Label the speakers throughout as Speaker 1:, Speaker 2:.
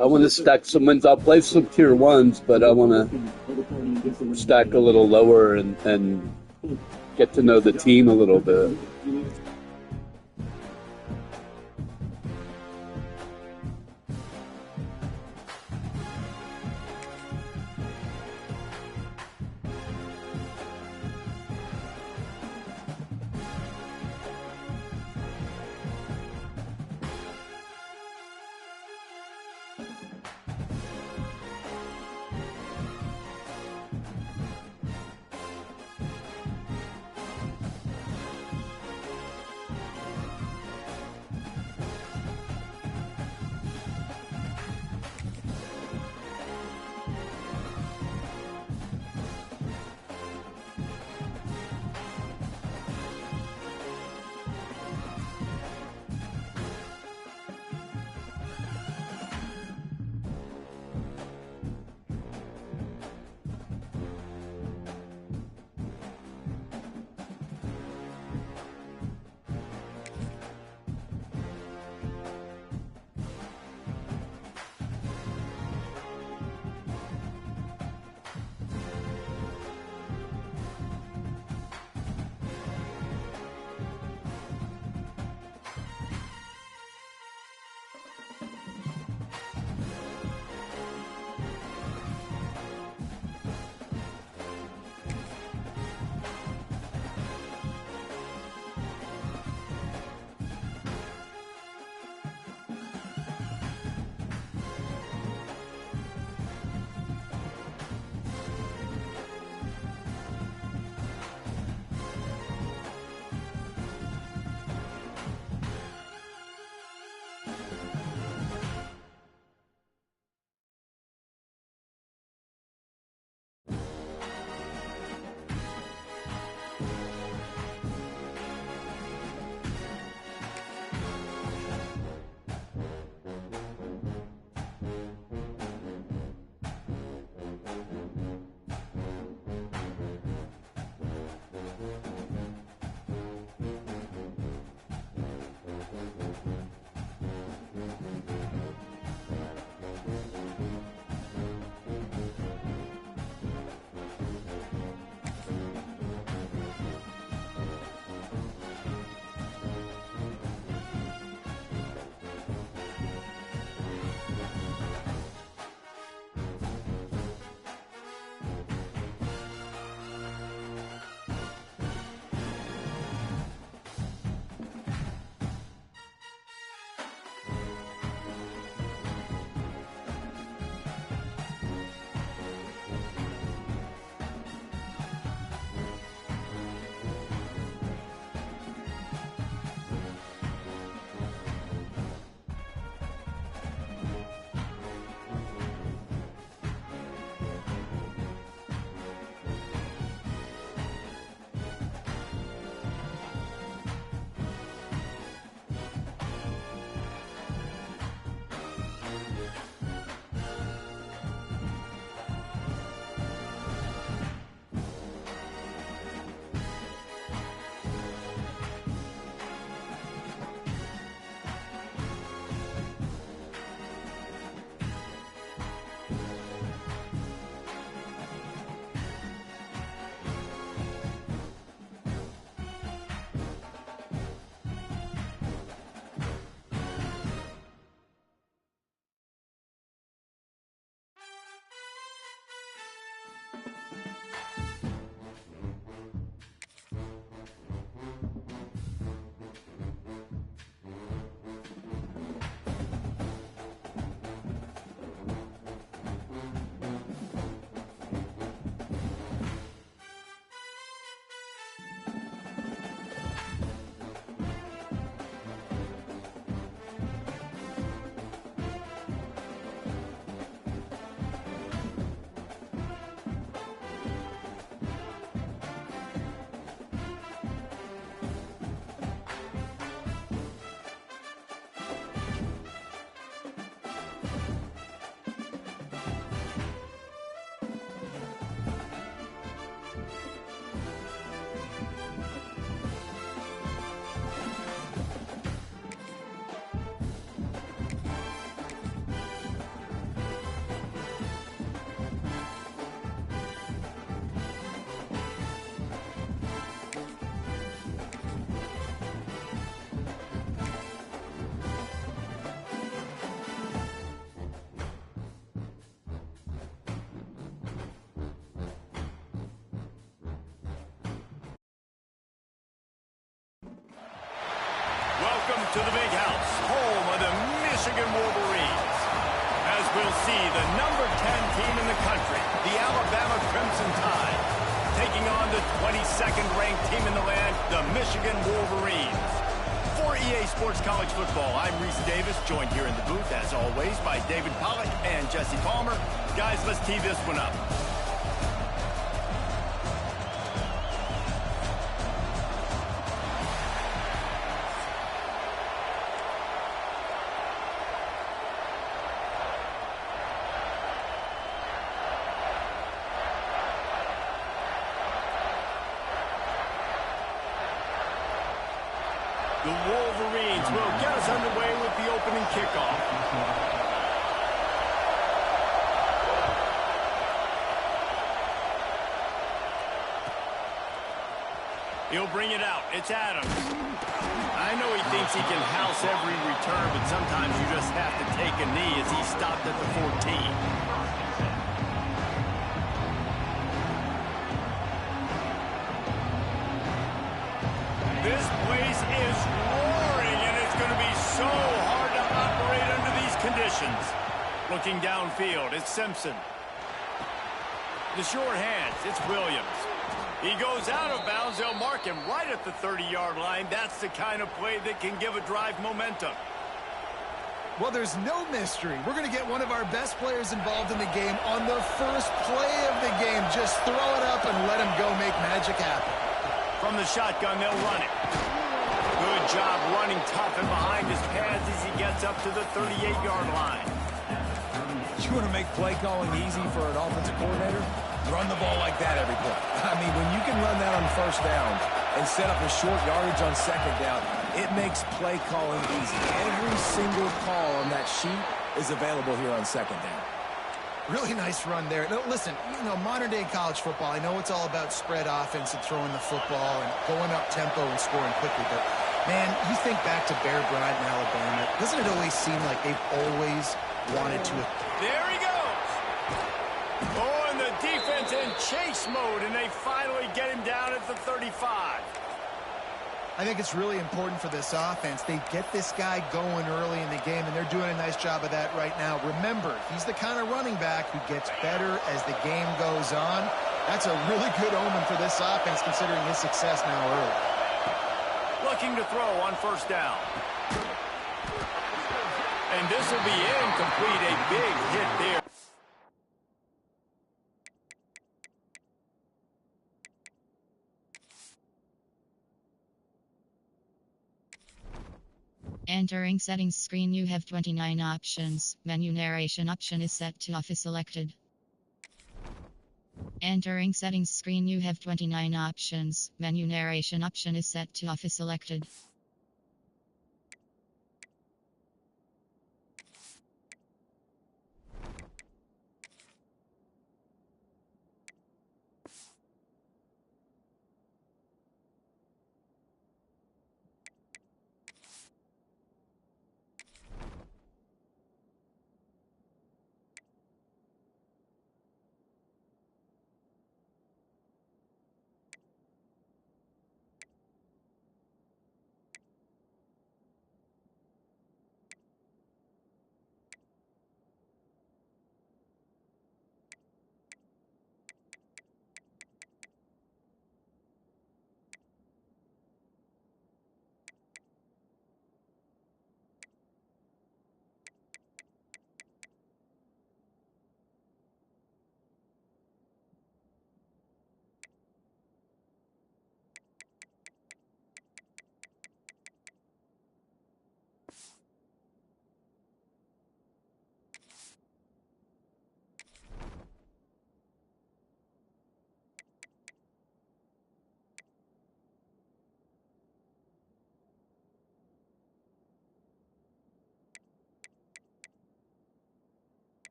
Speaker 1: I want to stack some wins. I'll play some tier ones, but I want to stack a little lower and get to know the team a little bit.
Speaker 2: to the big house, home of the Michigan Wolverines. As we'll see, the number 10 team in the country, the Alabama Crimson Tide, taking on the 22nd ranked team in the land, the Michigan Wolverines. For EA Sports College Football, I'm Reese Davis, joined here in the booth, as always, by David Pollack and Jesse Palmer. Guys, let's tee this one up. The Wolverines will get us underway with the opening kickoff. He'll bring it out. It's Adams. I know he thinks he can house every return, but sometimes you just have to take a knee as he stopped at the 14. This place is roaring, and it's going to be so hard to operate under these conditions. Looking downfield, it's Simpson. The short hands, it's Williams. He goes out of bounds. They'll mark him right at the 30-yard line. That's the kind of play that can give a drive momentum.
Speaker 3: Well, there's no mystery. We're going to get one of our best players involved in the game on the first play of the game. Just throw it up and let him go make magic happen.
Speaker 2: From the shotgun, they'll run it. Good job running tough and behind his pads as he gets up to the 38-yard line.
Speaker 4: You want to make play calling easy for an offensive coordinator? Run the ball like that every play. I mean, when you can run that on first down and set up a short yardage on second down, it makes play calling easy. Every single call on that sheet is available here on second down.
Speaker 3: Really nice run there. Now, listen, modern-day college football, I know it's all about spread offense and throwing the football and going up tempo and scoring quickly, but, man, you think back to Bear Bryant in Alabama, doesn't it always seem like they've always wanted to...
Speaker 2: There he goes! Oh, and the defense in chase mode, and they finally get him down at the 35.
Speaker 3: I think it's really important for this offense. They get this guy going early in the game, and they're doing a nice job of that right now. Remember, he's the kind of running back who gets better as the game goes on. That's a really good omen for this offense, considering his success now early.
Speaker 2: Looking to throw on first down. And this will be incomplete. A big hit there.
Speaker 5: Entering settings screen, you have 29 options. Menu narration option is set to off is selected. Entering settings screen, you have 29 options. Menu narration option is set to off is selected.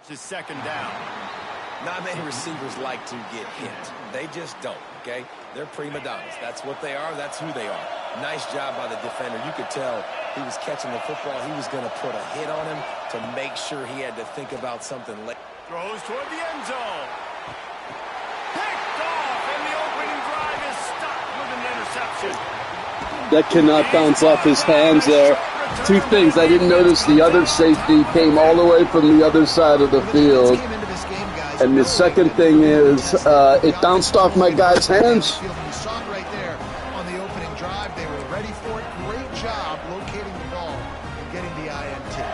Speaker 2: Just second down.
Speaker 4: Not many receivers like to get hit. They just don't, okay? They're prima donnas. That's what they are. That's who they are. Nice job by the defender. You could tell he was catching the football. He was going to put a hit on him to make sure he had to think about something late.
Speaker 2: Throws toward the end zone. Picked off, and the opening drive is stopped with an interception.
Speaker 1: That cannot bounce off his hands there. Two things. I didn't notice the other safety came all the way from the other side of the field. And the second thing is it bounced off my guy's hands.
Speaker 3: You saw it right there on the opening drive. They were ready for it. Great job locating the ball and getting the INT.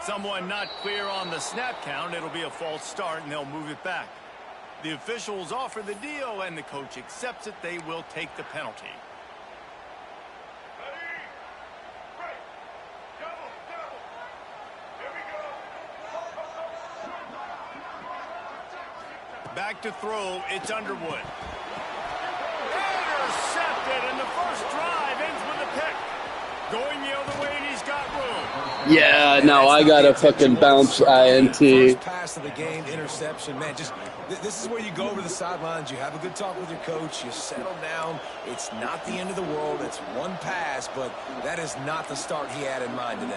Speaker 2: Someone not clear on the snap count. It'll be a false start, and they'll move it back. The officials offer the deal, and the coach accepts it. They will take the penalty. Back to throw. It's Underwood. Intercepted, and the first drive ends with a pick. Going the other way, and he's got room.
Speaker 1: Yeah, no, I got a fucking bounce INT.
Speaker 4: First pass of the game, interception. Man, just this is where you go over the sidelines. You have a good talk with your coach. You settle down. It's not the end of the world. It's one pass, but that is not the start he had in mind today.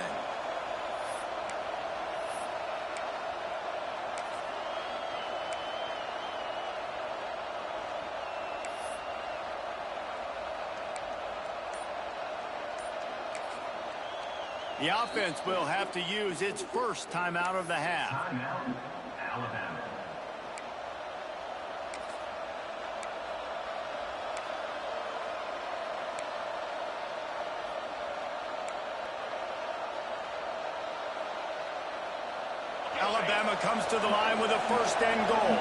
Speaker 2: The offense will have to use its first timeout of the half.
Speaker 6: Timeout, Alabama.
Speaker 2: Alabama comes to the line with a first and goal.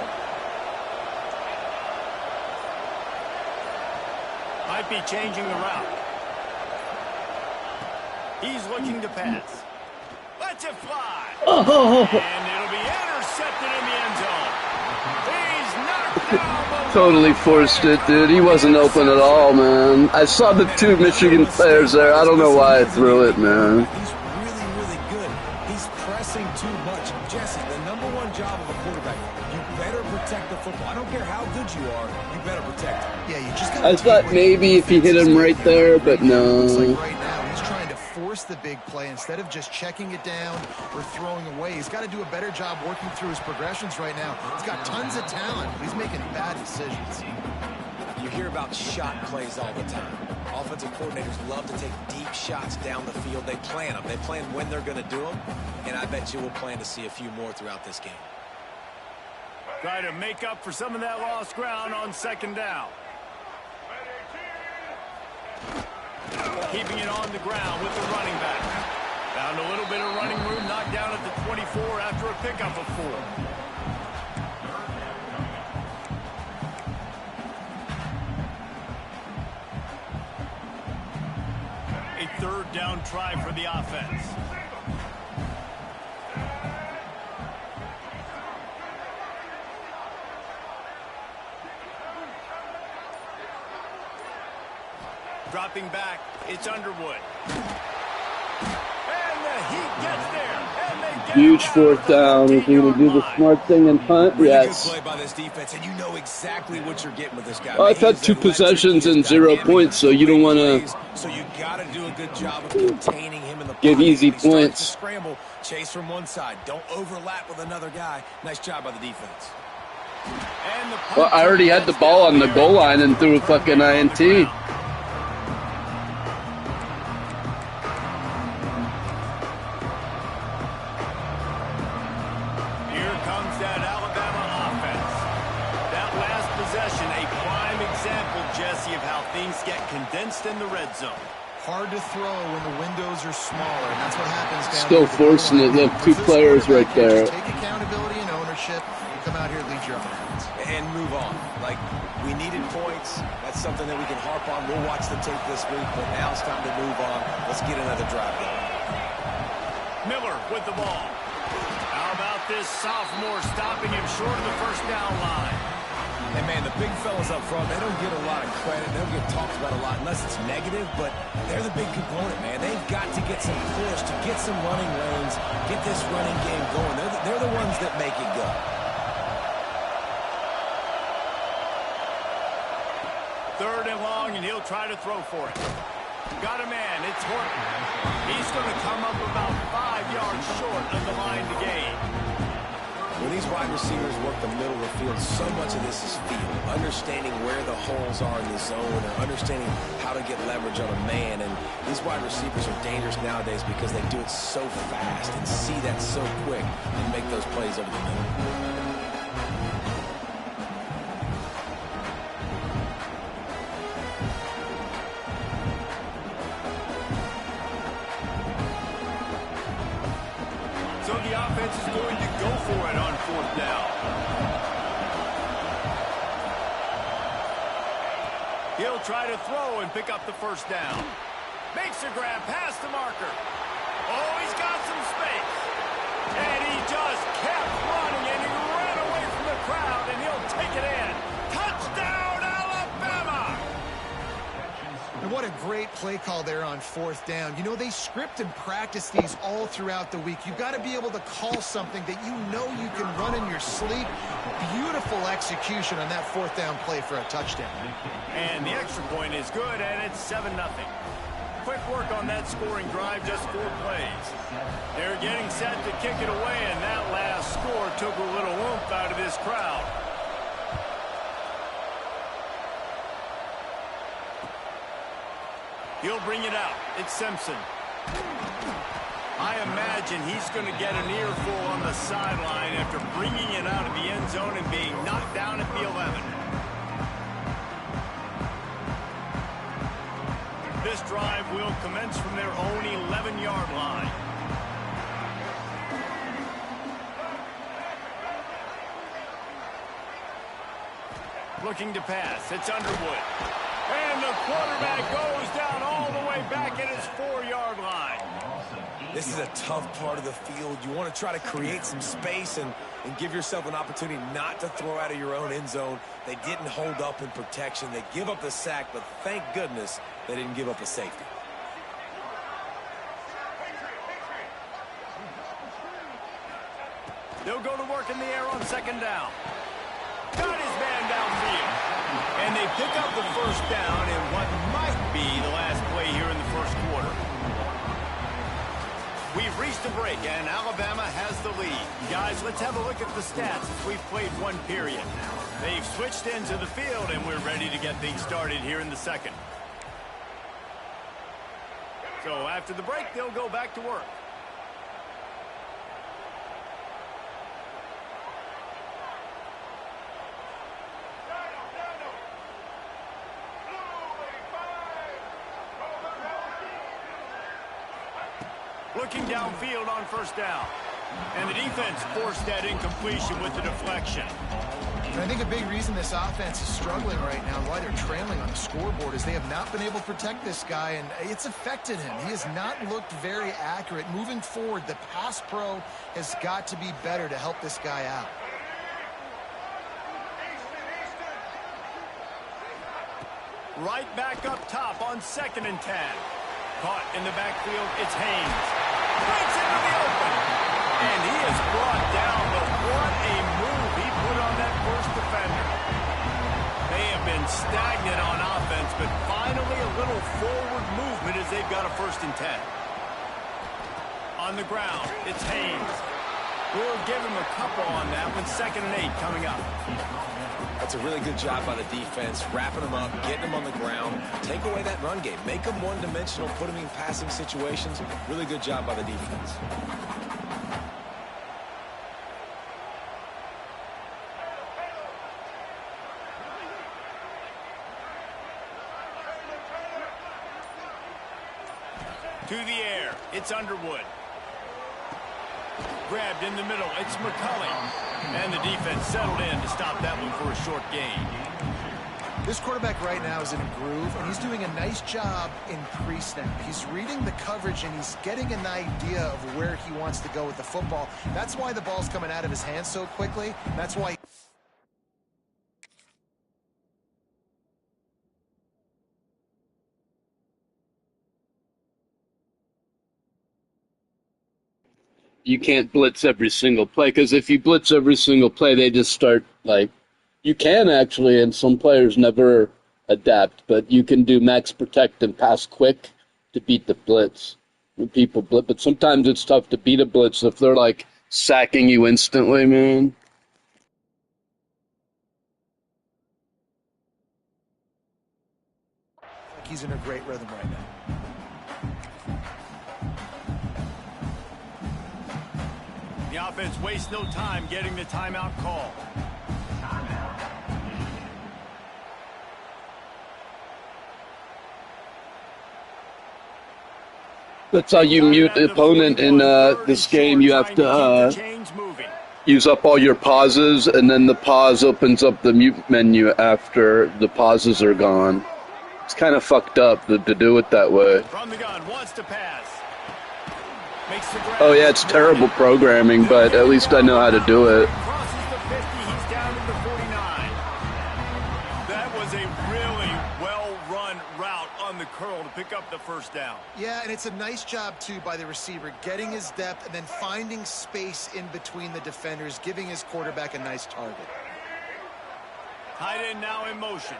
Speaker 2: Might be changing the route. He's looking to pass. Lets it fly.
Speaker 1: Oh.
Speaker 2: And it'll be intercepted in the end zone. He's knocked down.
Speaker 1: Totally forced it, dude. He wasn't open at all, man. I saw the two Michigan players there. I don't know why I threw it, man.
Speaker 4: He's really, really good. He's pressing too much. Jesse, the number one job of a quarterback, you better protect the football. I don't care how good you are, you better protect it.
Speaker 3: Yeah, you just got.
Speaker 1: I thought maybe if he hit him right there, but no.
Speaker 3: Looks like right now he's trying to force the big play instead of just checking it down or throwing away. He's got to do a better job working through his progressions right now. He's got tons of talent, but he's making bad decisions.
Speaker 4: You hear about shot plays all the time. Offensive coordinators love to take deep shots down the field. They plan them. They plan when they're going to do them, and I bet you we'll plan to see a few more throughout this game.
Speaker 2: Try to make up for some of that lost ground on second down. Keeping it on the ground with the running back. Found a little bit of running room, knocked down at the 24 after a pickup of 4. A third down try for the offense. Dropping back, it's Underwood. And the heat gets there. And they get
Speaker 1: Huge fourth down. He's going to do the smart thing and punt.
Speaker 4: Really
Speaker 1: Yes.
Speaker 4: good play by this defense, and you know exactly what you're getting with this guy.
Speaker 1: Well, I've had 2 possessions and 0 points, so you don't want to
Speaker 4: So you got to do a good job of containing him in the
Speaker 1: give
Speaker 4: pocket.
Speaker 1: easy
Speaker 4: When he starts
Speaker 1: points.
Speaker 4: to scramble, chase from one side. Don't overlap with another guy. Nice job by the defense.
Speaker 2: And the
Speaker 1: Well, I already had the ball on the goal line and threw a fucking INT.
Speaker 2: Here comes that Alabama offense. That last possession, a prime example, Jesse, of how things get condensed in the red zone.
Speaker 3: Hard to throw when the windows are smaller, and that's what happens down
Speaker 1: Still
Speaker 3: here.
Speaker 1: forcing it. Look, 2 players right there.
Speaker 3: Take accountability and ownership. You come out here, lead your offense.
Speaker 4: And move on. Like, we needed points. That's something that we can harp on. We'll watch the tape this week, but now it's time to move on. Let's get another drive going.
Speaker 2: Miller with the ball. How about this sophomore stopping him short of the first down line?
Speaker 4: And, man, the big fellas up front, they don't get a lot of credit. They don't get talked about a lot unless it's negative, but they're the big component, man. They've got to get some push, to get some running lanes, get this running game going. They're the ones that make it go.
Speaker 2: Third and long, and he'll try to throw for it. Got a man. It's Horton. He's going to come up about 5 yards short of the line to gain.
Speaker 4: When these wide receivers work the middle of the field, so much of this is feel. Understanding where the holes are in the zone or understanding how to get leverage on a man. And these wide receivers are dangerous nowadays because they do it so fast and see that so quick and make those plays over the middle.
Speaker 2: So the offense is going to go for it on fourth down. He'll try to throw and pick up the first down. Makes a grab past the marker. Oh, he's got some space. And he just kept running, and he ran away from the crowd, and he'll take it in. Touchdown, Alabama!
Speaker 3: And what a great play call there on fourth down. You know, they script and practice these all throughout the week. You've got to be able to call something that you know you can run in your sleep. Beautiful execution on that fourth down play for a touchdown.
Speaker 2: And the extra point is good, and it's 7-0. Quick work on that scoring drive, just 4 plays. They're getting set to kick it away, and that last score took a little oomph out of this crowd. He'll bring it out. It's Simpson. I imagine he's going to get an earful on the sideline after bringing it out of the end zone and being knocked down at the 11. This drive will commence from their own 11-yard line. Looking to pass. It's Underwood. And the quarterback goes down all the way back at his 4-yard line.
Speaker 4: This is a tough part of the field. You want to try to create some space and give yourself an opportunity not to throw out of your own end zone. They didn't hold up in protection. They give up the sack, but thank goodness they didn't give up a safety.
Speaker 2: They'll go to work in the air on second down. Got his man downfield. And they pick up the first down in what might be the last play here in the first quarter. We've reached a break, and Alabama has the lead. Guys, let's have a look at the stats as we've played one period. They've switched into the field, and we're ready to get things started here in the second. So after the break, they'll go back to work. Looking downfield on first down. And the defense forced that incompletion with the deflection.
Speaker 3: And I think a big reason this offense is struggling right now, why they're trailing on the scoreboard, is they have not been able to protect this guy, and it's affected him. He has not looked very accurate. Moving forward, the pass pro has got to be better to help this guy out.
Speaker 2: Right back up top on 2nd and 10. Caught in the backfield, it's Haynes. Breaks into the open. And he is brought down, but what a move he put on that first defender. They have been stagnant on offense, but finally a little forward movement as they've got a 1st and 10. On the ground, it's Haynes. We'll give him a couple on that one. 2nd and 8 coming up.
Speaker 4: That's a really good job by the defense, wrapping them up, getting them on the ground, take away that run game, make them one-dimensional, put them in passing situations. Really good job by the defense.
Speaker 2: To the air, it's Underwood. Grabbed in the middle, it's McCulley. And the defense settled in to stop that one for a short gain.
Speaker 3: This quarterback right now is in a groove, and he's doing a nice job in pre-snap. He's reading the coverage, and he's getting an idea of where he wants to go with the football. That's why the ball's coming out of his hands so quickly. That's why...
Speaker 1: You can't blitz every single play, because if you blitz every single play, they just start, like, you can actually, and some players never adapt, but you can do max protect and pass quick to beat the blitz when people blitz. But sometimes it's tough to beat a blitz if they're, like, sacking you instantly, man.
Speaker 3: He's in a great rhythm right now.
Speaker 2: The offense wastes no time getting the timeout call.
Speaker 1: That's how you mute the opponent in this game. You have to use up all your pauses, and then the pause opens up the mute menu after the pauses are gone. It's kind of fucked up to do it that way.
Speaker 2: From the gun, wants to pass.
Speaker 1: Oh yeah, it's terrible programming, but at least I know how to do it.
Speaker 2: Crosses the 50, he's down to the 49. That was a really well-run route on the curl to pick up the first down.
Speaker 3: Yeah, and it's a nice job, too, by the receiver, getting his depth and then finding space in between the defenders, giving his quarterback a nice target.
Speaker 2: Tight end now in motion.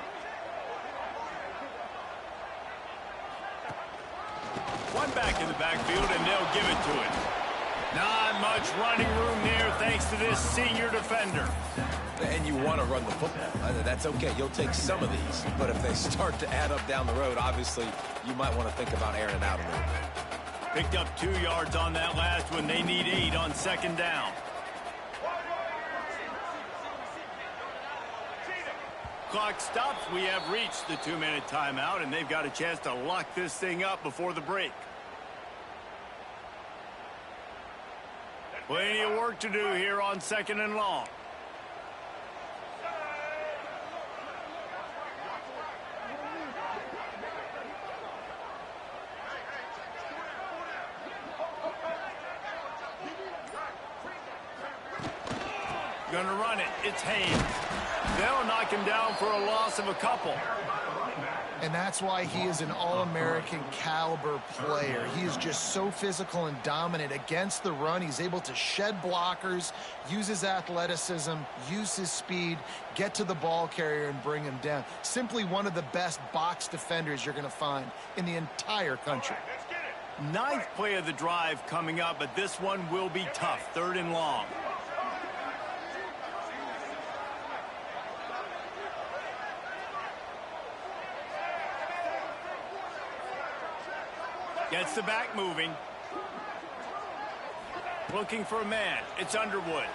Speaker 2: One back in the backfield, and they'll give it to him. Not much running room there thanks to this senior defender.
Speaker 4: And you want to run the football. That's okay. You'll take some of these. But if they start to add up down the road, obviously, you might want to think about airing it out a little bit.
Speaker 2: Picked up 2 yards on that last one. They need 8 on second down. Clock stops. We have reached the 2-minute timeout, and they've got a chance to lock this thing up before the break. Plenty of work to do here on second and long. Gonna run it. It's Haynes. They'll knock him down for a loss of a couple.
Speaker 3: And that's why he is an All-American caliber player. He is just so physical and dominant against the run. He's able to shed blockers, use his athleticism, use his speed, get to the ball carrier and bring him down. Simply one of the best box defenders you're going to find in the entire country.
Speaker 2: 9th play of the drive coming up, but this one will be tough. 3rd and long. Gets the back moving. Looking for a man. It's Underwood.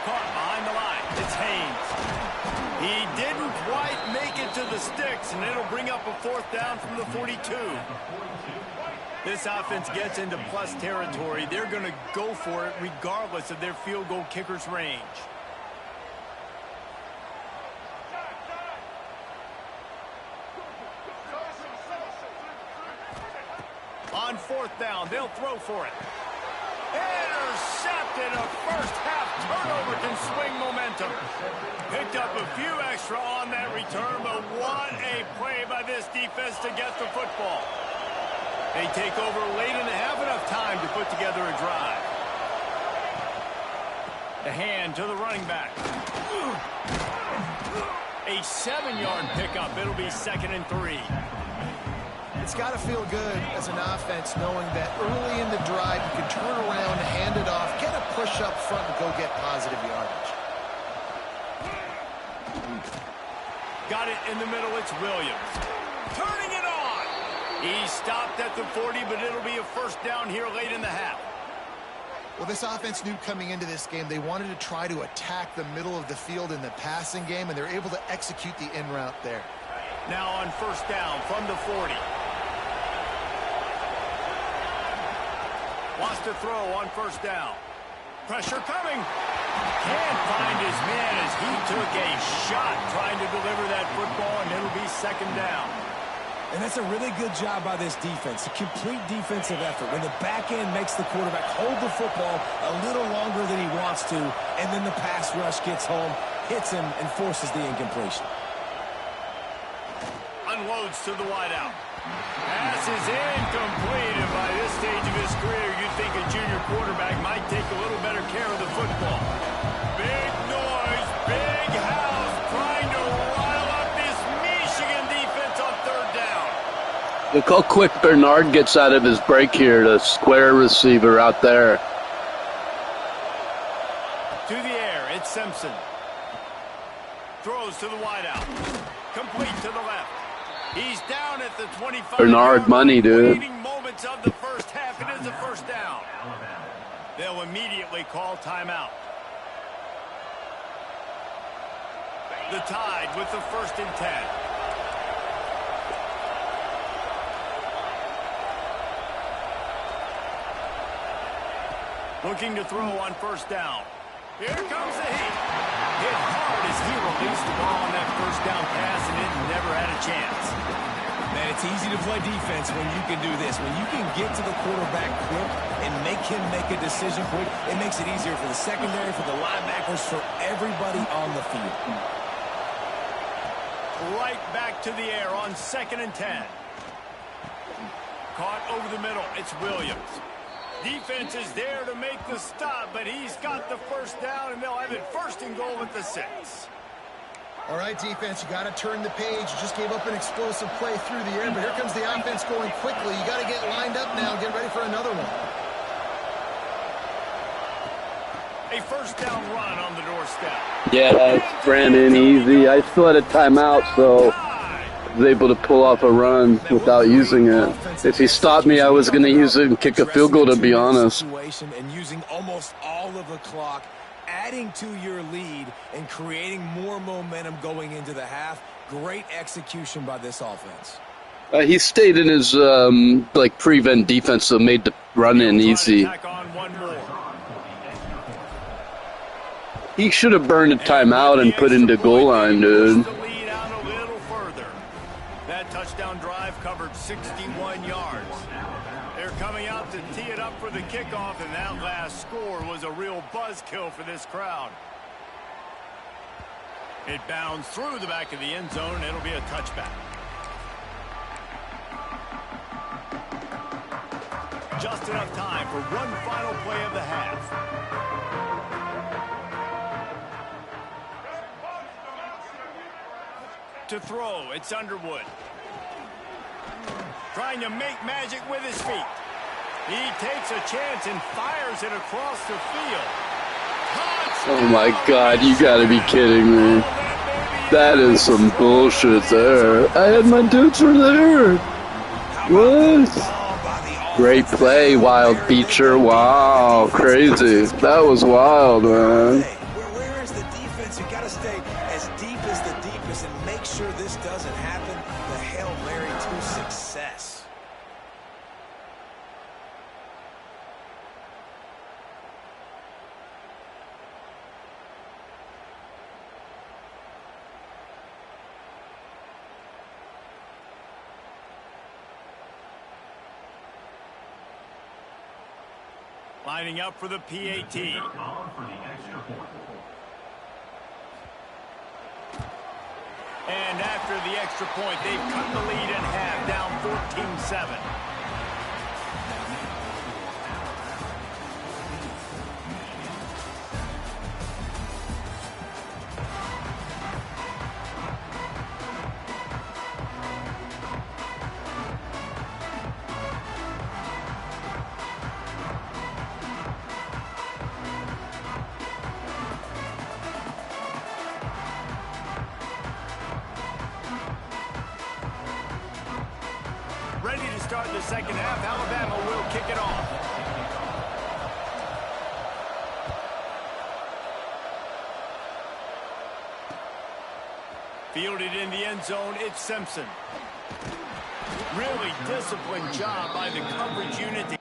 Speaker 2: Caught behind the line. It's Haynes. He didn't quite make it to the sticks, and it'll bring up a 4th down from the 42. This offense gets into plus territory. They're going to go for it regardless of their field goal kicker's range. On 4th down, they'll throw for it. Intercepted. A first-half turnover can swing momentum. Picked up a few extra on that return, but what a play by this defense to get the football. They take over late and have enough time to put together a drive. The hand to the running back. A 7-yard pickup. It'll be 2nd and 3.
Speaker 3: It's got to feel good as an offense knowing that early in the drive you can turn around, hand it off, get a push up front, and go get positive yardage.
Speaker 2: Got it in the middle. It's Williams. Turning it on. He stopped at the 40, but it'll be a 1st down here late in the half.
Speaker 3: Well, this offense knew coming into this game they wanted to try to attack the middle of the field in the passing game, and they're able to execute the in route there.
Speaker 2: Now on 1st down from the 40. Wants to throw on 1st down. Pressure coming. can't find his man as he took a shot trying to deliver that football, and it'll be second down.
Speaker 4: And that's a really good job by this defense, a complete defensive effort. When the back end makes the quarterback hold the football a little longer than he wants to, and then the pass rush gets home, hits him, and forces the incompletion.
Speaker 2: Unloads to the wideout. Pass is incomplete, and by this stage of his career, you'd think a junior quarterback might take a little better care of the football. Big noise, big house, trying to rile up this Michigan defense on third down.
Speaker 1: Look how quick Bernard gets out of his break here, the square receiver out there.
Speaker 2: To the air, it's Simpson. Throws to the wideout. Complete to the left. He's down at the 25.
Speaker 1: Bernard money, dude.
Speaker 2: Moments of the first half, it is a first down. They'll immediately call timeout. The Tide with the 1st and 10. Looking to throw on 1st down. Here comes the heat. Hit hard as he released the ball on that 1st down pass, and it never had a chance.
Speaker 4: Man, it's easy to play defense when you can do this. When you can get to the quarterback quick and make him make a decision quick, it makes it easier for the secondary, for the linebackers, for everybody on the field.
Speaker 2: Right back to the air on 2nd and 10. Caught over the middle. It's Williams. Defense is there to make the stop, but he's got the 1st down, and they'll have it 1st and goal at the 6.
Speaker 3: All right, defense, you got to turn the page. You just gave up an explosive play through the air, but here comes the offense going quickly. You got to get lined up now, get ready for another one.
Speaker 2: A 1st down run on the doorstep.
Speaker 1: Yeah, Brandon, easy. I still had a timeout, so I was able to pull off a run without using it. If he stopped me, I was going to use it and kick a field goal, to be honest.
Speaker 4: And using almost all of the clock, adding to your lead and creating more momentum going into the half. Great execution by this offense.
Speaker 1: He stayed in his prevent defense, so made the run in easy. He should have burned a timeout and put into goal line, dude.
Speaker 2: That touchdown drive covered 61 yards. They're coming out to tee it up for the kickoff, and that last score was a real buzzkill for this crowd. It bounds through the back of the end zone, and it'll be a touchback. Just enough time for one final play of the half. To throw, it's Underwood. Trying to make magic with his feet. He takes a chance and fires it across the field.
Speaker 1: Oh my God, you gotta be kidding me. That is some bullshit there. I had my dudes were there. What? Great play, Wild Beecher. Wow, crazy. That was wild, man.
Speaker 4: Where is the defense? You gotta stay as deep as the deepest and make sure this doesn't happen. The Hail Mary to success.
Speaker 2: Lining up for the PAT. And after the extra point, they've cut the lead in half, down 14-7. Ready to start the second half. Alabama will kick it off. Fielded in the end zone, it's Simpson. Really disciplined job by the coverage unit. To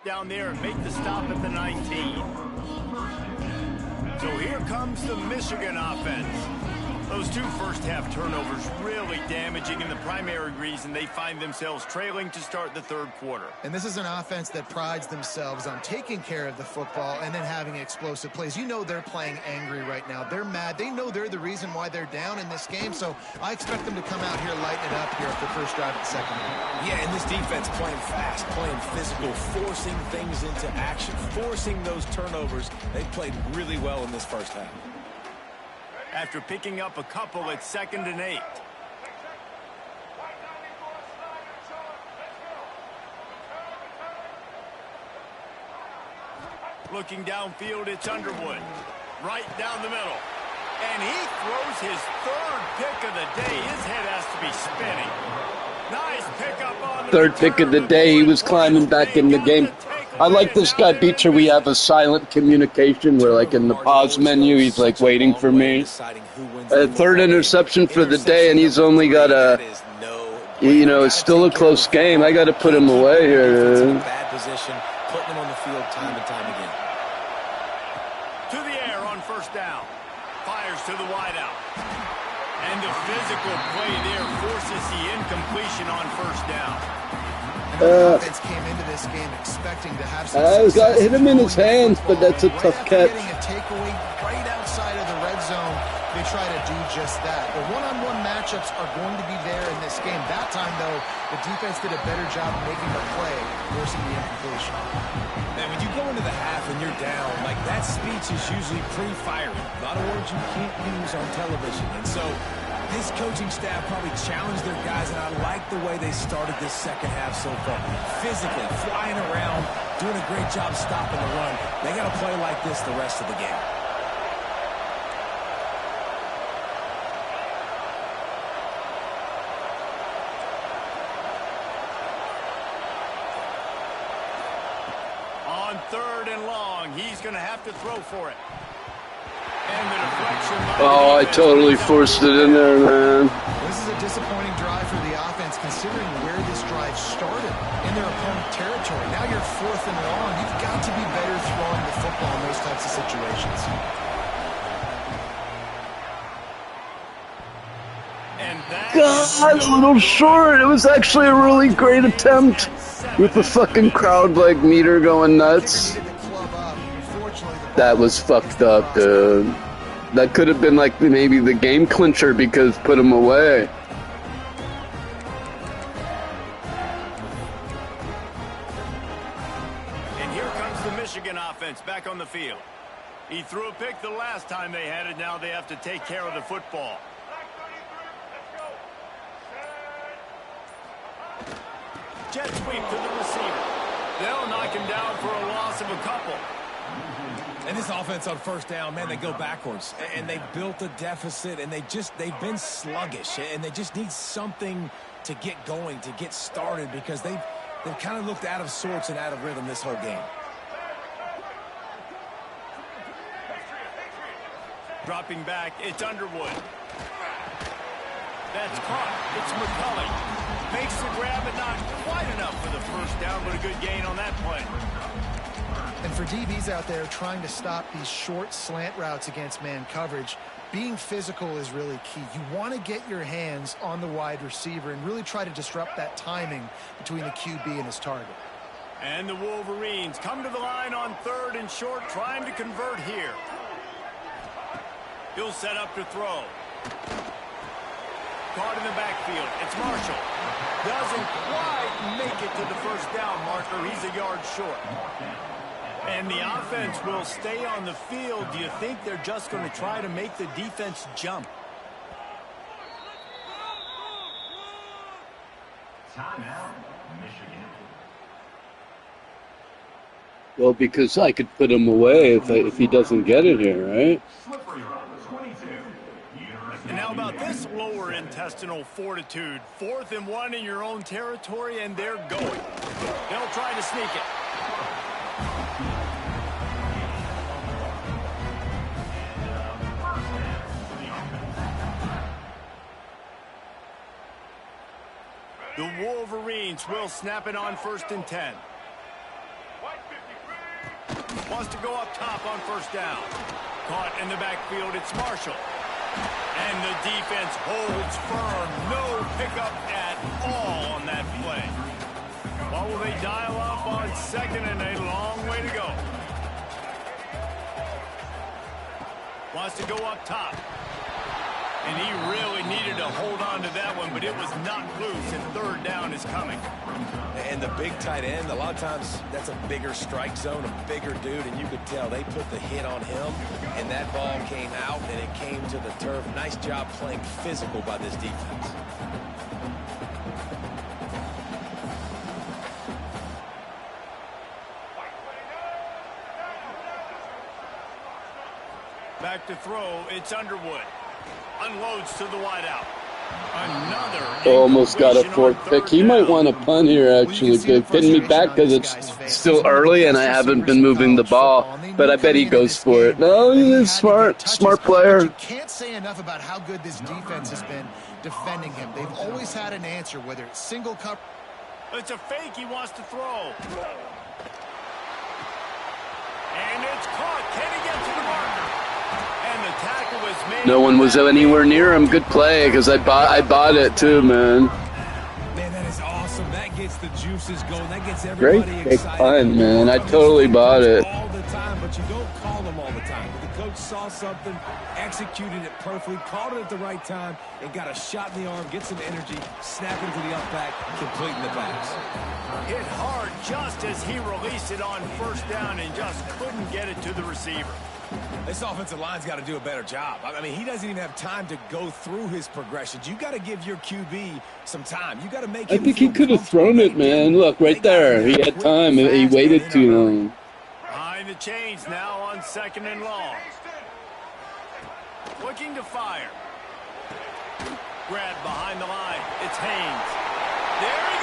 Speaker 2: down there and make the stop at the 19. So here comes the Michigan offense. Those two first-half turnovers really damaging, and the primary reason they find themselves trailing to start the third quarter.
Speaker 3: And this is an offense that prides themselves on taking care of the football and then having explosive plays. You know they're playing angry right now. They're mad. They know they're the reason why they're down in this game, so I expect them to come out here, lighten it up here at the first drive of the second half.
Speaker 4: Yeah, and this defense playing fast, playing physical, forcing things into action, forcing those turnovers. They played really well in this first half.
Speaker 2: After picking up a couple at 2nd and 8. Looking downfield, it's Underwood. Right down the middle. And he throws his third pick of the day. His head has to be spinning. Nice pickup on the
Speaker 1: Third pick of the day. He was climbing back in the game. I like this guy, Beecher. We have a silent communication where, like, in the pause menu, he's, like, waiting for me. Third interception for the day, and he's only got a, you know, it's still a close game. I got to put him away here, dude.
Speaker 4: Bad position, putting him on the field time and time again.
Speaker 2: To the air on first down. Fires to the wideout. And the physical play there forces the incompletion on first down.
Speaker 3: The offense came into this game expecting to have some success.
Speaker 1: Hit him in his hands, but that's a tough catch.
Speaker 3: Getting a takeaway right outside of the red zone, they try to do just that. The one-on-one matchups are going to be there in this game. That time, though, the defense did a better job making the play, forcing the incompletion.
Speaker 4: Man, when you go into the half and you're down, like, that speech is usually pre-firing. A lot of words you can't use on television. And so this coaching staff probably challenged their guys, and I like the way they started this second half so far. Physically, flying around, doing a great job stopping the run. They got to play like this the rest of the game.
Speaker 2: On 3rd and long, he's going to have to throw for it. And the deflection.
Speaker 1: Oh, I totally forced it in there, man.
Speaker 3: This is a disappointing drive for the offense, considering where this drive started, in their opponent territory. Now you're 4th and long. You've got to be better throwing the football in those types of situations.
Speaker 2: And that
Speaker 1: God, a little short. It was actually a really great attempt with the fucking crowd, like, meter going nuts. That was fucked up, dude. That could have been, like, maybe the game clincher because put him away.
Speaker 2: And here comes the Michigan offense back on the field. He threw a pick the last time they had it. Now they have to take care of the football. Jet sweep to the receiver. They'll knock him down for a loss of a couple.
Speaker 4: And this offense on first down, man, they go backwards. And they built a deficit, and they've been sluggish. And they just need something to get going, to get started, because they've kind of looked out of sorts and out of rhythm this whole game.
Speaker 2: Dropping back, it's Underwood. That's caught. It's McCulley. Makes the grab, but not quite enough for the first down, but a good gain on that play.
Speaker 3: And for DBs out there trying to stop these short slant routes against man coverage, being physical is really key. You want to get your hands on the wide receiver and really try to disrupt that timing between the QB and his target.
Speaker 2: And the Wolverines come to the line on 3rd and short, trying to convert here. He'll set up to throw. Caught in the backfield. It's Marshall. Doesn't quite make it to the first down marker. He's a yard short. And the offense will stay on the field. Do you think they're just going to try to make the defense jump?
Speaker 6: Timeout, Michigan.
Speaker 1: Well, because I could put him away if he doesn't get it here, right?
Speaker 6: Slippery run, 22.
Speaker 2: And how about this lower intestinal fortitude? 4th and 1 in your own territory, and they're going. They'll try to sneak it. The Wolverines will snap it on 1st and 10. Wants to go up top on first down. Caught in the backfield, it's Marshall. And the defense holds firm. No pickup at all on that play. What will they dial up on 2nd and a long way to go? Wants to go up top. And he really needed to hold on to that one, but it was not loose, and 3rd down is coming.
Speaker 4: And the big tight end, a lot of times that's a bigger strike zone, a bigger dude, and you could tell they put the hit on him, and that ball came out, and it came to the turf. Nice job playing physical by this defense.
Speaker 2: Back to throw, it's Underwood. Unloads to the wideout. Another
Speaker 1: almost got a 4th pick. He might want to punt here, actually, pinning me back because it's still early and I haven't been moving the ball. But I bet he goes for it. No, he's smart player.
Speaker 3: You can't say enough about how good this defense has been defending him. They've always had an answer, whether it's single cover.
Speaker 2: It's a fake he wants to throw. And it's caught. Can he get to the marker? And the tackle was made.
Speaker 1: No one was anywhere near him. Good play, because I bought it too, man.
Speaker 4: Man, that is awesome. That gets the juices going. That gets everybody
Speaker 1: Great big
Speaker 4: excited.
Speaker 1: punt, man. I totally bought it.
Speaker 4: All the time, but you don't call them all the time. But the coach saw something, executed it perfectly, called it at the right time, and got a shot in the arm, get some energy, snapping to the up back, completing the pass.
Speaker 2: Hit hard just as he released it on 1st down and just couldn't get it to the receiver.
Speaker 4: This offensive line's got to do a better job. I mean, he doesn't even have time to go through his progressions. You got to give your QB some time. You got to make him.
Speaker 1: I think he could have thrown it, man. Look, right there. He had time. He waited too long.
Speaker 2: Behind the chains now on 2nd and long. Looking to fire. Grab behind the line. It's Haynes. There he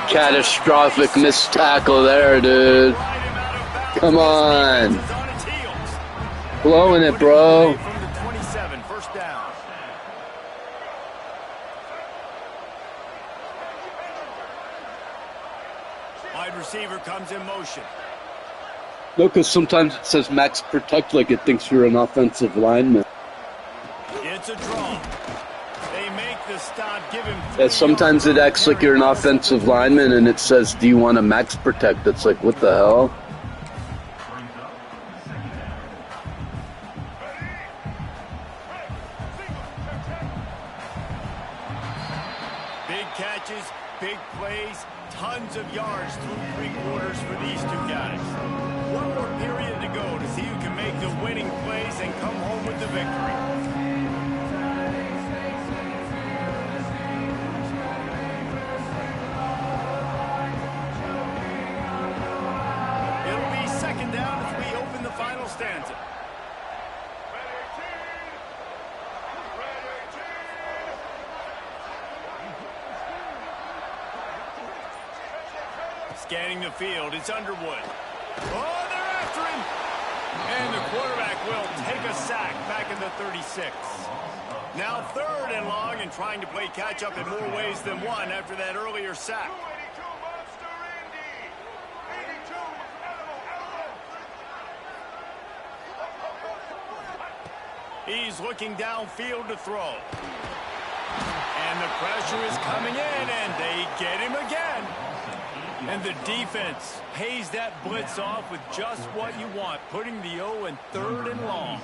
Speaker 2: goes.
Speaker 1: Catastrophic missed tackle there, dude. Come on. Blowing it, bro.
Speaker 2: From the 27, 1st down. Wide receiver comes in motion.
Speaker 1: No, because sometimes it says max protect like it thinks you're an offensive lineman.
Speaker 2: It's a draw. They make the stop, give him 3
Speaker 1: Yeah, sometimes it acts like you're an offensive lineman and it says, do you want to max protect? It's like, what the hell?
Speaker 2: Big catches, big plays, tons of yards through 3 quarters for these 2 guys. One more period to go to see who can make the winning plays and come home with the victory. It'll be 2nd down as we open the final stanza. Scanning the field, it's Underwood. Oh, they're after him! And the quarterback will take a sack back in the 36. Now 3rd and long and trying to play catch-up in more ways than one after that earlier sack. He's looking downfield to throw. And the pressure is coming in, and they get him again. And the defense pays that blitz off with just what you want, putting the O in 3rd and long.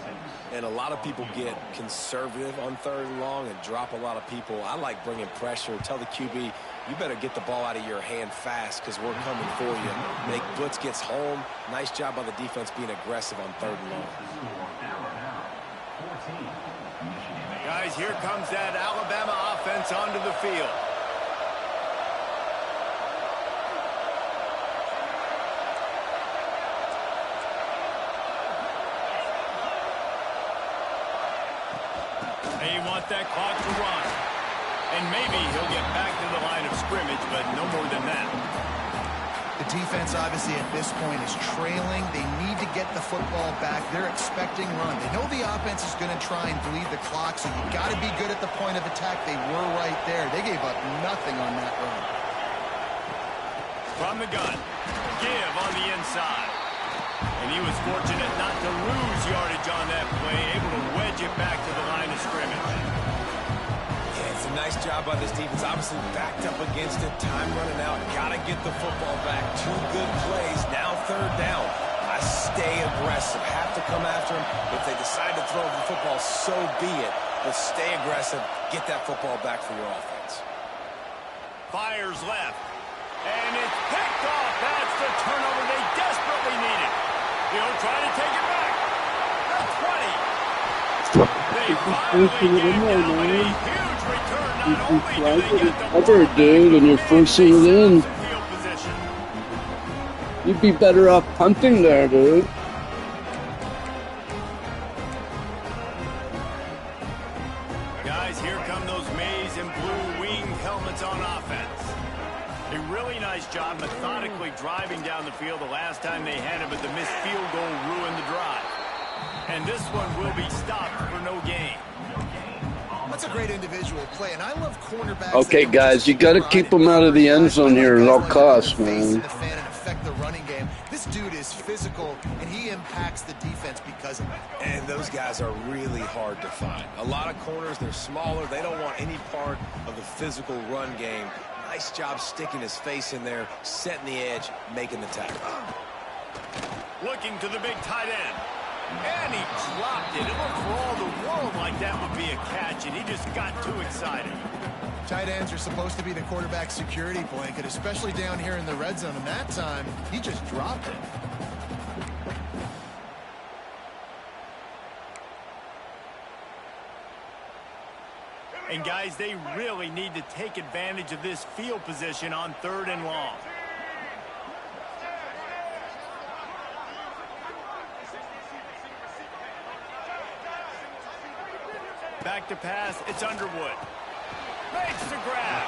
Speaker 4: And a lot of people get conservative on 3rd and long and drop a lot of people. I like bringing pressure. Tell the QB, you better get the ball out of your hand fast because we're coming for you. Make blitz gets home. Nice job by the defense being aggressive on 3rd and long.
Speaker 2: Guys, here comes that Alabama offense onto the field. They want that clock to run. And maybe he'll get back to the line of scrimmage, but no more than that.
Speaker 3: The defense, obviously, at this point is trailing. They need to get the football back. They're expecting run. They know the offense is going to try and bleed the clock, so you got to be good at the point of attack. They were right there. They gave up nothing on that run.
Speaker 2: From the gun. Give on the inside. And he was fortunate not to lose yardage on that play, able to wedge it back to the line of scrimmage.
Speaker 4: Yeah, it's a nice job by this defense. Obviously backed up against it. Time running out. Got to get the football back. 2 good plays. Now 3rd down. I stay aggressive. Have to come after him. If they decide to throw the football, so be it. But stay aggressive. Get that football back for your offense.
Speaker 2: Fires left. And it's picked off. That's the turnover they desperately needed. He'll try to take it back. The 20. They finally get down with a huge return. Not only do they get the
Speaker 1: cover, dude, and you're forcing it in.
Speaker 2: field position.
Speaker 1: You'd be better off punting there, dude.
Speaker 2: Guys, here come those maize and blue winged helmets on offense. A really nice job methodically driving down the field the last time they had it, but the missed field goal ruined the drive. And this one will be stopped for no gain.
Speaker 3: That's a great individual play, and I love cornerbacks.
Speaker 1: Okay, guys, you got to keep them out of the end zone here at all costs, man.
Speaker 3: Affect the running game. This dude is physical, and he impacts the defense because of it.
Speaker 4: And those guys are really hard to find. A lot of corners, they're smaller. They don't want any part of the physical run game. Nice job sticking his face in there, setting the edge, making the tackle.
Speaker 2: Looking to the big tight end. And he dropped it. It looked for all the world like that would be a catch, and he just got too excited.
Speaker 3: Tight ends are supposed to be the quarterback's security blanket, especially down here in the red zone. And that time, he just dropped it.
Speaker 2: And guys, they really need to take advantage of this field position on 3rd and long. Back to pass, it's Underwood. Makes the grab.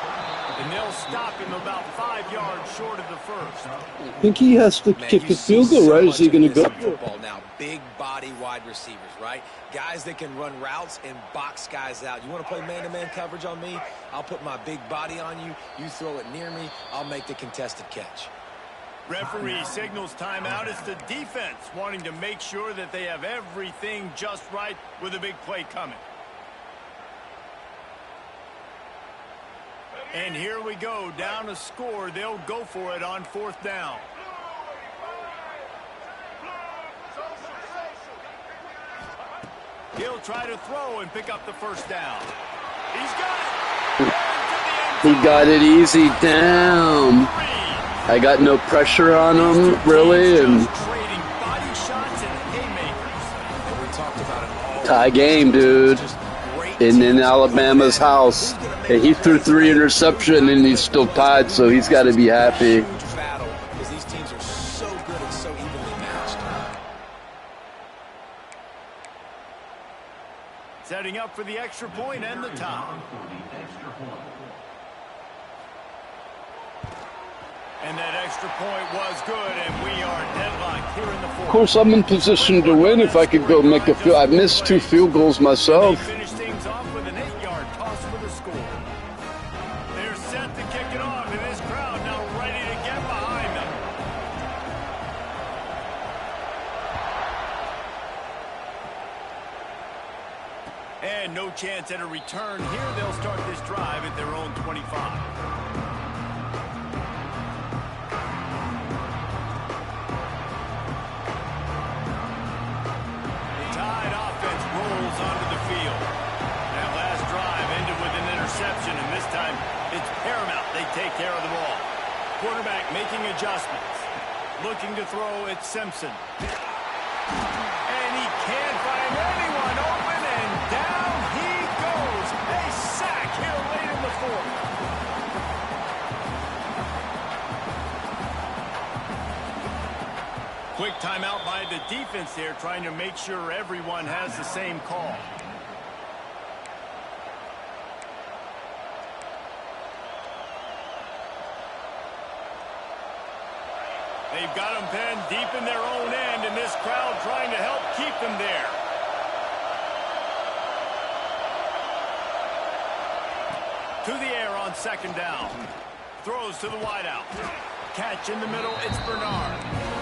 Speaker 2: And they'll stop him about 5 yards short of the first.
Speaker 1: I think he has to kick the field goal, right? Is he going to go?
Speaker 4: Football now, big body wide receivers, right? Guys that can run routes and box guys out. You want to play man-to-man coverage on me? I'll put my big body on you. You throw it near me, I'll make the contested catch.
Speaker 2: Referee signals timeout. It's the defense wanting to make sure that they have everything just right with a big play coming. And here we go, down a score. They'll go for it on 4th down. He'll try to throw and pick up the 1st down. He's got it.
Speaker 1: He got it easy down. I got no pressure on him, really, and
Speaker 2: trading body shots and haymakers.
Speaker 4: And we talked about it all.
Speaker 1: tie game, dude. In Alabama's house. And he threw 3 interceptions and he's still tied, so he's got to be happy.
Speaker 4: Huge battle because these teams are so good and so evenly matched.
Speaker 2: Setting up for the extra point and the tie. And that extra point was good, and we are deadlocked here in the 4th.
Speaker 1: Of course, I'm in position to win if I could go make a field. I missed 2 field goals myself.
Speaker 2: They finish things off with an 8-yard toss for the score. They're set to kick it off, and this crowd now ready to get behind them. And no chance at a return here. They'll start this drive at their own 25. Take care of the ball. Quarterback making adjustments. Looking to throw at Simpson. And he can't find anyone open, and down he goes. A sack here late in the 4th. Quick timeout by the defense there, trying to make sure everyone has the same call. They've got them pinned deep in their own end, and this crowd trying to help keep them there. To the air on 2nd down. Throws to the wideout. Catch in the middle, it's Bernard.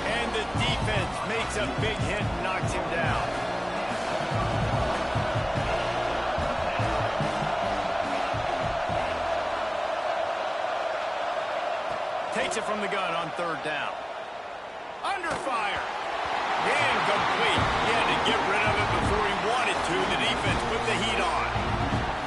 Speaker 2: And And the defense makes a big hit and knocks him down. Takes it from the gun on third down. Under fire. Incomplete. He had to get rid of it before he wanted to. The defense put the heat on.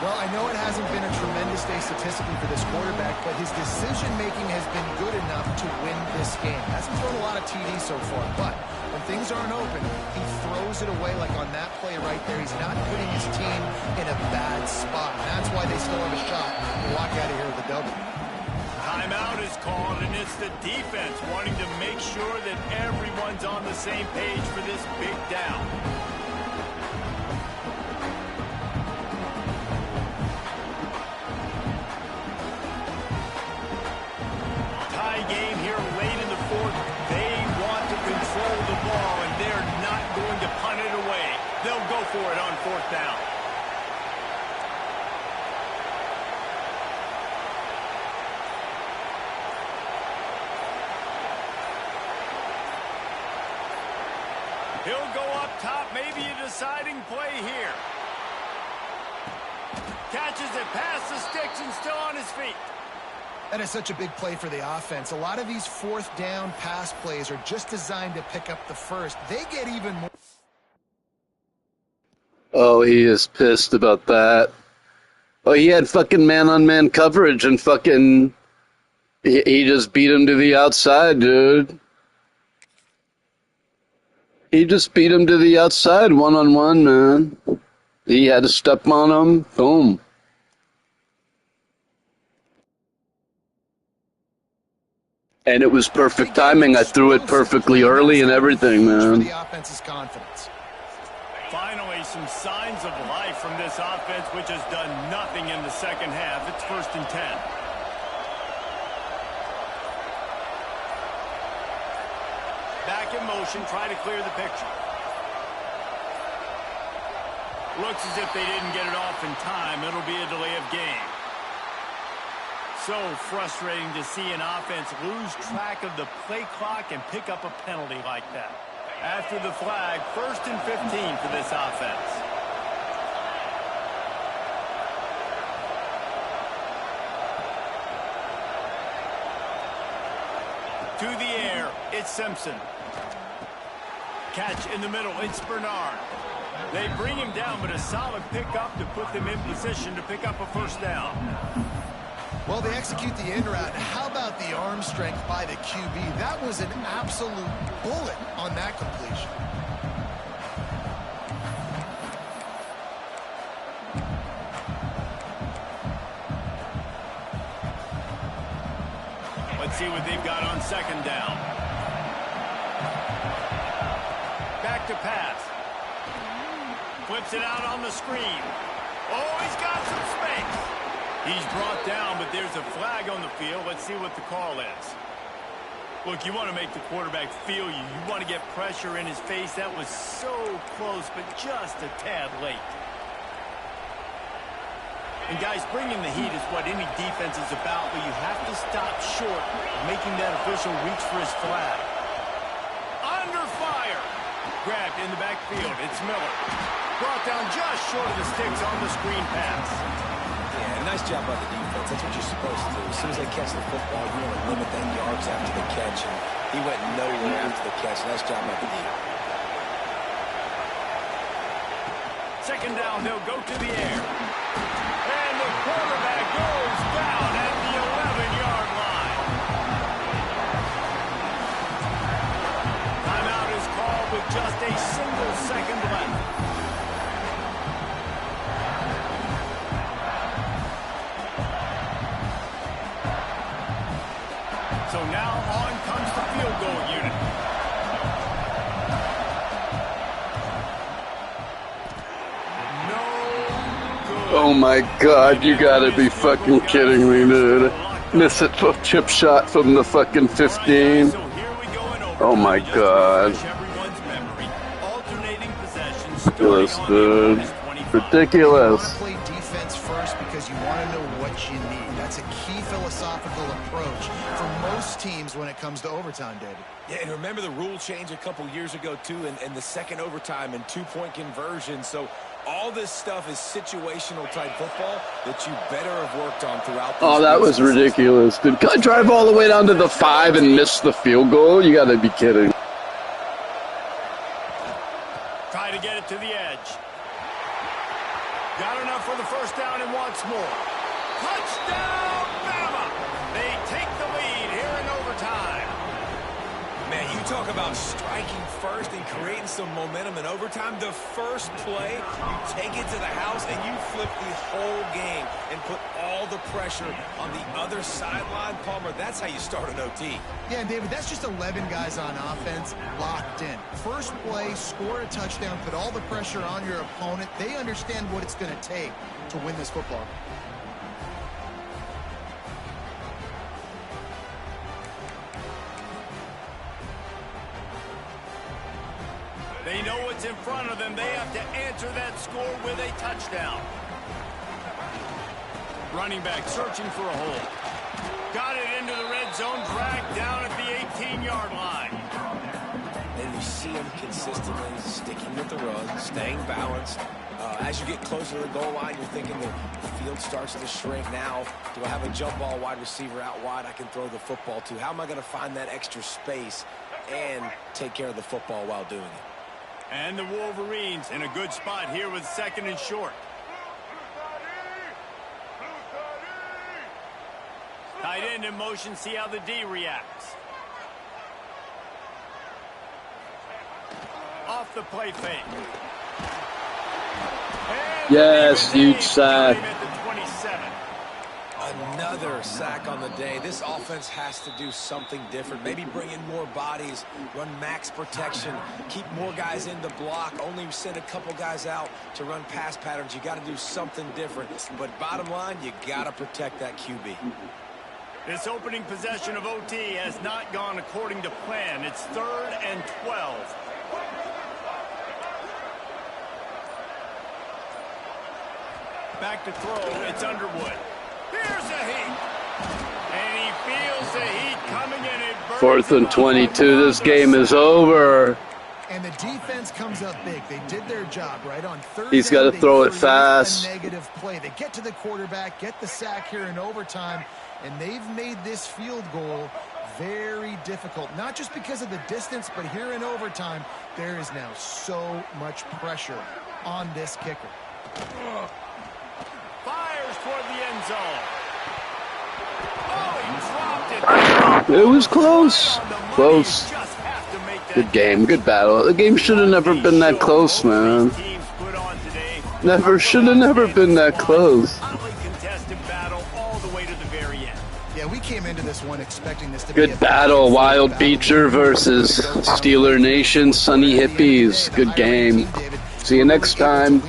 Speaker 3: Well, I know it hasn't been a tremendous day statistically for this quarterback, but his decision-making has been good enough to win this game. Hasn't thrown a lot of TDs so far, but when things aren't open, he throws it away like on that play right there. He's not putting his team in a bad spot, and that's why they still have a shot to walk out of here with a W.
Speaker 2: Timeout is called, and it's the defense wanting to make sure that everyone's on the same page for this big down. Tie game here late in the fourth. They want to control the ball, and they're not going to punt it away. They'll go for it on fourth down. He'll go up top, maybe a deciding play here. Catches it past the sticks and still on his feet.
Speaker 3: That is such a big play for the offense. A lot of these fourth down pass plays are just designed to pick up the first. They get even more.
Speaker 1: Oh, he is pissed about that. Oh, he had fucking man-on-man coverage and fucking... He just beat him to the outside, dude. He just beat him to the outside one-on-one, man. He had to step on him. Boom. And it was perfect timing. I threw it perfectly early and everything, man.
Speaker 2: Finally, some signs of life from this offense, which has done nothing in the second half. It's 1st and 10. Back in motion, try to clear the picture. Looks as if they didn't get it off in time. It'll be a delay of game. So frustrating to see an offense lose track of the play clock and pick up a penalty like that. After the flag, 1st and 15 for this offense. To the air, it's Simpson. Catch in the middle, it's Bernard. They bring him down, but a solid pickup to put them in position to pick up a first down.
Speaker 3: Well, they execute the in route. How about the arm strength by the QB? That was an absolute bullet on that completion.
Speaker 2: Let's see what they've got on 2nd down. Back to pass. Flips it out on the screen. Oh, he's got some space. He's brought down, but there's a flag on the field. Let's see what the call is. Look, you want to make the quarterback feel you. You want to get pressure in his face. That was so close, but just a tad late. And guys, bringing the heat is what any defense is about, but you have to stop short of making that official reach for his flag. Under fire. Grabbed in the backfield. It's Miller. Brought down just short of the sticks on the screen pass.
Speaker 4: Yeah, nice job by the defense. That's what you're supposed to do. As soon as they catch the football, you want to limit that yards after the catch. And he went nowhere after the catch. Nice job by the defense.
Speaker 2: 2nd down, they'll go to the air. And the quarterback goes down at the 11-yard line. Timeout is called with just a single second left. So now on comes the field goal unit.
Speaker 1: Oh my God, you gotta be fucking kidding me, dude. Miss it for chip shot from the fucking 15. Oh my God. Ridiculous, dude. Ridiculous.
Speaker 3: You want to play defense first because you want to know what you need. That's That's a key philosophical approach for most teams when it comes to overtime, David.
Speaker 4: Yeah, and remember the rule change a couple years ago, too, and the second overtime and two-point conversion. So all this stuff is situational type football that you better have worked on throughout the
Speaker 1: Oh, that was ridiculous. Did I drive all the way down to the 5 and miss the field goal? You got to be kidding.
Speaker 2: Try to get it to the edge. Got enough for the first down and wants more. Touchdown, Bama! They take the lead here in overtime.
Speaker 4: Man, you talk about striking first and creating some momentum in overtime. The first play, you take it to the house and you flip the whole game and put all the pressure on the other sideline. Palmer, that's how you start an OT.
Speaker 3: Yeah, and David, that's just 11 guys on offense locked in. First play, score a touchdown, put all the pressure on your opponent. They understand what it's going to take to win this football game.
Speaker 2: They know what's in front of them. They have to answer that score with a touchdown. Running back searching for a hole. Got it into the red zone, dragged down at the 18-yard line.
Speaker 4: And you see him consistently sticking with the run, staying balanced. As you get closer to the goal line, you're thinking the field starts to shrink. Now, do I have a jump ball wide receiver out wide I can throw the football to? How am I going to find that extra space and take care of the football while doing it?
Speaker 2: And the Wolverines in a good spot here with second and short. Tight end in motion, see how the D reacts. Off the play fake.
Speaker 1: Yes, huge sack.
Speaker 4: Another sack on the day. This offense has to do something different. Maybe bring in more bodies, run max protection, keep more guys in the block, only send a couple guys out to run pass patterns. You got to do something different. But bottom line, you got to protect that QB.
Speaker 2: This opening possession of OT has not gone according to plan. It's 3rd and 12. Back to throw, it's Underwood. Here's a heat. And he feels the heat coming in.
Speaker 1: 4th and 22. This game is over.
Speaker 3: And the defense comes up big. They did their job, right? On third
Speaker 1: He's got to throw it fast.
Speaker 3: A negative play. They get to the quarterback, get the sack here in overtime, and they've made this field goal very difficult. Not just because of the distance, but here in overtime, there is now so much pressure on this kicker.
Speaker 2: Fires toward the end zone. Oh, he dropped it.
Speaker 1: It was close. Close. Good game. Good battle. The game should have never been that close, man. Should have never been that close.
Speaker 3: Yeah, we came into this one expecting this to be
Speaker 1: Good battle. Wild Beecher versus Steeler Nation. Sunny Hippies. Good game. See you next time.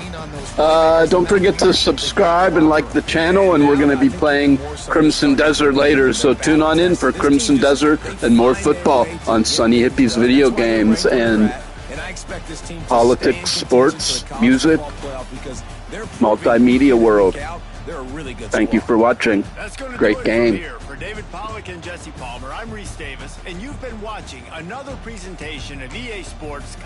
Speaker 1: Don't forget to subscribe and like the channel, and we're going to be playing Crimson Desert later, so tune on in for Crimson Desert and more football on Sunny Hippies video games and politics, sports, music, multimedia world. Thank you for watching. Great game.
Speaker 2: For David Pollack and Jesse Palmer, I'm Reese Davis, and you've been watching another presentation of EA Sports.